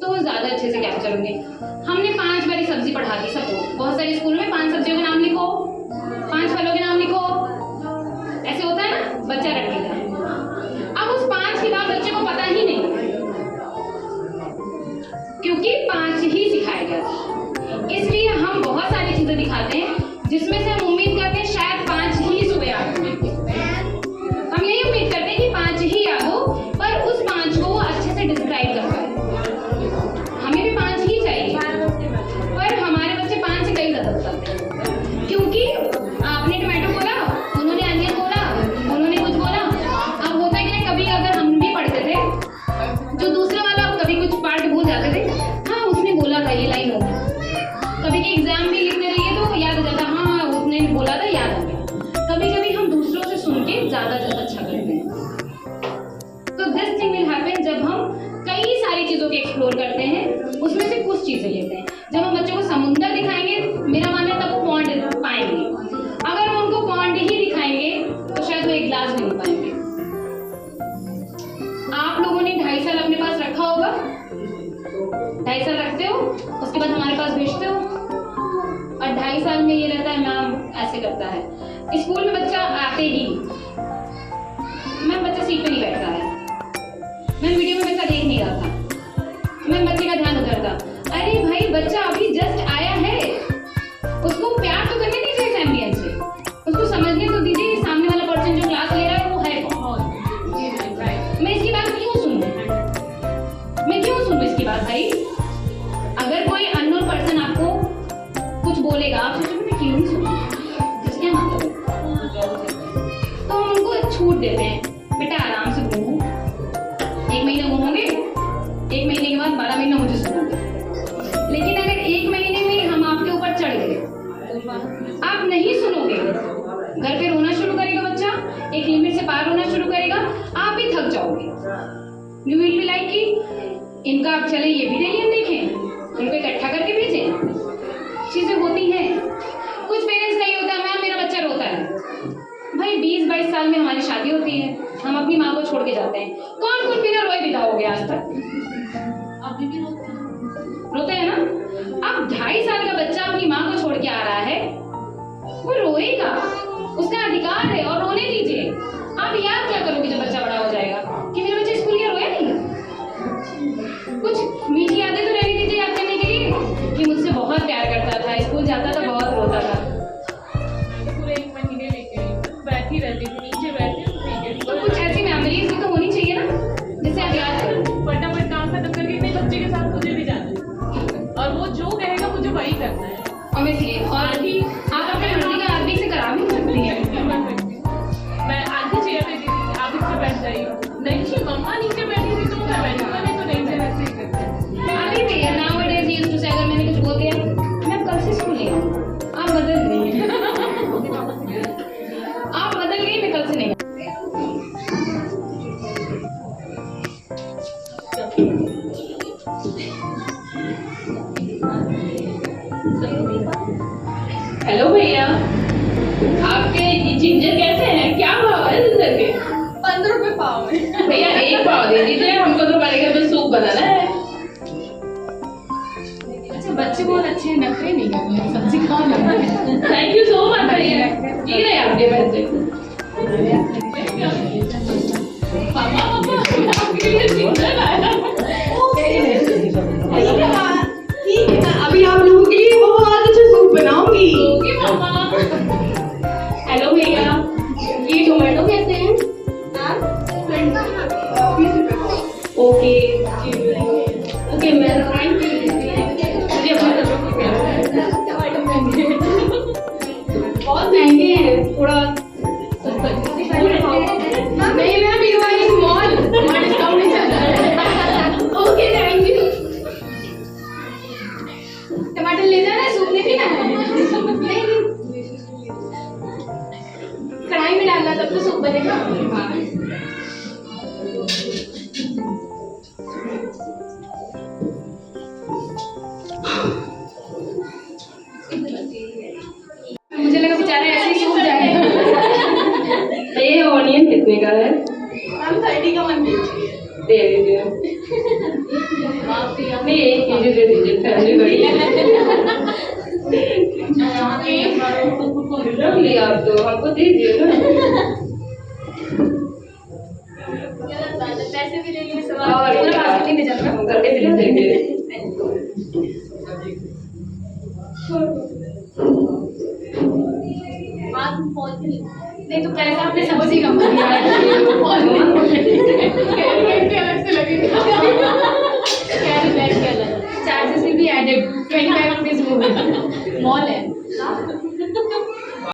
तो ज़्यादा अच्छे से कैप्चर होंगे। हमने 5 बारी सब्जी पढ़ा दी सबको, बहुत सारे स्कूल में 5 सब्जियों के नाम लिखो, 5 फलों के नाम लिखो, ऐसे होता है ना, बच्चा रट लेता है। अब उस 5 के बाद बच्चे को पता ही नहीं, क्योंकि 5 ही सिखाया गया था। इसलिए हम बहुत सारी चीजें दिखाते हैं जिसमें से हम उम्मीद करते हैं शायद 5 ही सुबह याद हो। हम यही उम्मीद करते हैं कि 5 ही याद हो, पर उस 5 को वो अच्छे से डिस्क्राइब कर पाए। हमें भी 5 ही चाहिए, पर हमारे बच्चे 5 से कई ज्यादा बताते हैं, क्योंकि आपने टमाटो बोला, उन्होंने अनियन बोला, उन्होंने कुछ बोला। अब होता है कि कभी अगर हम भी पढ़ते थे, जो दूसरा वाला कभी कुछ पार्ट भूल जाते थे, हाँ उसने बोला था ये लाइन होगी। कभी के एग्जाम में लिखते रहिए तो याद हो जाता, हाँ उसने बोला था, याद आ गया। कभी कभी हम दूसरों से सुन के ज्यादा अच्छा करते हैं। तो दिस थिंग विल हैपन जब हम कई सारी चीजों को एक्सप्लोर करते हैं, उसमें से कुछ चीजें लेते हैं। जब हम बच्चों को समुद्र दिखाएंगे, मेरा मानना है तब वो पॉन्ड पाएंगे। अगर हम उनको पॉन्ड ही दिखाएंगे तो शायद वो एक ग्लास भी नहीं पाएंगे। आप लोगों ने 2.5 साल अपने पास रखा होगा, 2.5 साल रखते हो, उसके बाद हमारे पास भेजते हो, और 2.5 साल में ये रहता है मैम ऐसे करता है। स्कूल में बच्चा आते ही मैम बच्चा सीट पे नहीं बैठ रहा है, मैम वीडियो में बच्चा देख नहीं रहा था, मैम बच्चे का ध्यान उधर था। अरे भाई बच्चा अभी जस्ट आया है, उसको प्यार तो करने दीजिए इस एम्बियंस से, उसको समझने तो दीजिए सामने वाला पर्सन जो क्लास ले रहा है वो है कौन। मैं इसकी बात क्यों सुनूं, मैं क्यों सुनूं इसकी बात भाई। अगर कोई अननोन पर्सन आपको कुछ बोलेगा, आप सोचोगे मैं क्यों नहीं सुनूं, इसके मतलब तो हम उनको छूट देते हैं, बेटा आराम से घूमो, 1 महीना घूमोगे, 1 महीने के बाद 12 महीना मुझे सुनोगे। लेकिन अगर 1 महीने में हम आपके ऊपर चढ़ गए, आप नहीं सुनोगे, घर पे रोना शुरू करेगा बच्चा, एक लिमिट से पार होना शुरू करेगा, आप भी थक जाओगे। यू विल बी लाइक कि इनका आप चले ये भी नहीं देखें, उनको इकट्ठा करके भेजें। चीजें होती हैं। कुछ पेरेंट्स नहीं होता, मैम मेरा बच्चा रोता है। भाई 20-22 साल में हमारी शादी होती है, हम अपनी माँ को छोड़ के जाते हैं। कौन कौन बिना रोए बिता हो गया आज तक? अभी भी रोते हैं ना। अब 2.5 साल का बच्चा अपनी माँ को छोड़ के आ रहा है, वो रोएगा, उसका अधिकार है, और रोने दीजिए। आप याद क्या करोगे जब बच्चा बड़ा हो जाएगा कि मेरा बच्चा स्कूल गया रोया नहीं? कुछ मीठी यादें तो रहने दीजिए याद करने के लिए कि मुझसे बहुत प्यार करता था, स्कूल जाता था, बहुत रोता था। पूरे 1 महीने लेके बैठी रहती थी, नीचे बैठी तो कुछ ऐसी मेमोरीज भी तो होनी चाहिए ना जिससे आप याद करो। फटाफट काम खत्म करके अपने बच्चे के साथ मुझे भी जाना है, और वो जो कहेगा मुझे वही करना है। और भी आप अपने मर्जी का आदमी से करा भी सकती हैं। मैं आधी चेयर पे थी, आप इससे बैठ जाइए, नहीं मम्मा नीचे बैठी थी तो मैं बैठूंगा, नहीं तो नहीं, से वैसे ही करते हैं। अभी भी नाउअडेज यूज्ड टू से अगर मैंने कुछ बोल दिया, मैं कल से स्कूल नहीं आऊंगा, आप बदल गई हैं। आप बदल गई, मैं कल से नहीं। हेलो भैया, आपके जिंजर कैसे हैं? क्या भाव है जिंजर के? 15 रुपए पाव है भैया 1 पाव दे दीजिए, हमको तो हमारे घर में सूप बनाना है। अच्छा बच्चे बहुत अच्छे हैं, नखरे नहीं करते हैं, सब्जी खाओ ना। थैंक यू सो मच भैया, जी रहे आपके पैसे। पापा आपके लिए जिंजर लाया। ठीक है ना, अभी आप लोगों के लिए बहुत अच्छा सूप बनाऊंगी। ओके पापा। हेलो भैया, ये टोमेटो कैसे हैं? ओके ओके, मैं मुझे बहुत महंगे हैं, थोड़ा नहीं ma'am, you are in mall, वहाँ डिस्काउंट नहीं चल रहा है। Okay thank you. टमाटर ले जाना है, सूप नहीं पीना है? नहीं, कढ़ाई में डालना तब तो सूप बनेगा। बात नहीं, 1 केजी दे दीजिए, फैमिली बड़ी है। रख लिया आप तो, हमको दीजिए ना। गलत बात है, पैसे भी ले लिए और सवाल क्या? मार्केटिंग में चल रहा हम करके दिला देंगे। बात नहीं तो पैसा आपने समझ ही कम दिया अलग से लगेगा। Charges will be added 25 rupees mall है